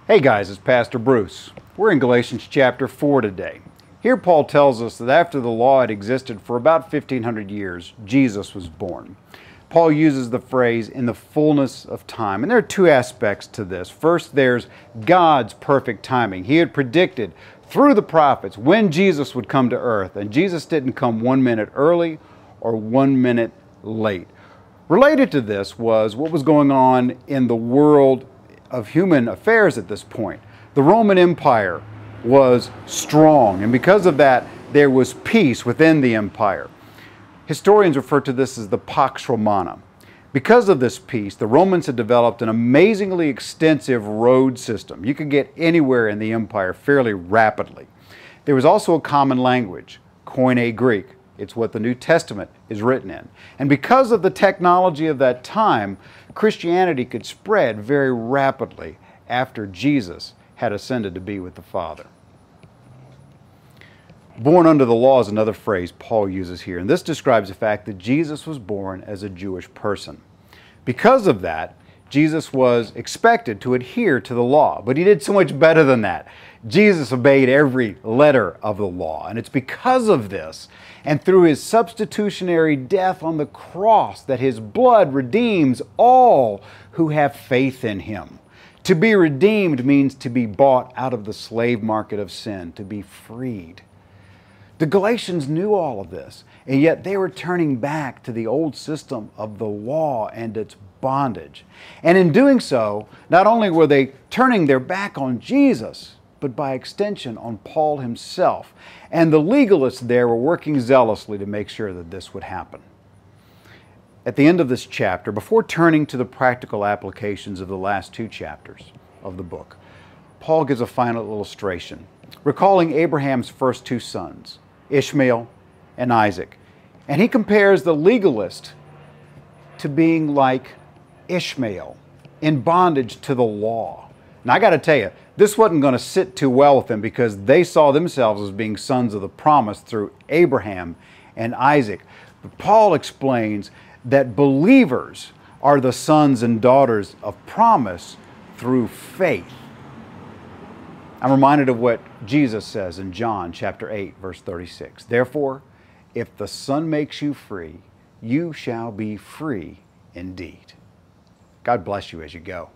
Hey guys, it's Pastor Bruce. We're in Galatians chapter 4 today. Here Paul tells us that after the law had existed for about 1,500 years, Jesus was born. Paul uses the phrase, in the fullness of time. And there are two aspects to this. First, there's God's perfect timing. He had predicted through the prophets when Jesus would come to earth, and Jesus didn't come 1 minute early or 1 minute late. Related to this was what was going on in the world of human affairs at this point. The Roman Empire was strong, and because of that, there was peace within the empire. Historians refer to this as the Pax Romana. Because of this peace, the Romans had developed an amazingly extensive road system. You could get anywhere in the empire fairly rapidly. There was also a common language, Koine Greek. It's what the New Testament is written in. And because of the technology of that time, Christianity could spread very rapidly after Jesus had ascended to be with the Father. Born under the law is another phrase Paul uses here, and this describes the fact that Jesus was born as a Jewish person. Because of that, Jesus was expected to adhere to the law, but he did so much better than that. Jesus obeyed every letter of the law, and it's because of this and through his substitutionary death on the cross that his blood redeems all who have faith in him. To be redeemed means to be bought out of the slave market of sin, to be freed. The Galatians knew all of this, and yet they were turning back to the old system of the law and its bondage. And in doing so, not only were they turning their back on Jesus, but by extension on Paul himself. And the legalists there were working zealously to make sure that this would happen. At the end of this chapter, before turning to the practical applications of the last two chapters of the book, Paul gives a final illustration, recalling Abraham's first two sons, Ishmael and Isaac. And he compares the legalist to being like Ishmael, in bondage to the law. Now I got to tell you, this wasn't going to sit too well with them because they saw themselves as being sons of the promise through Abraham and Isaac. But Paul explains that believers are the sons and daughters of promise through faith. I'm reminded of what Jesus says in John chapter 8, verse 36. Therefore, if the Son makes you free, you shall be free indeed. God bless you as you go.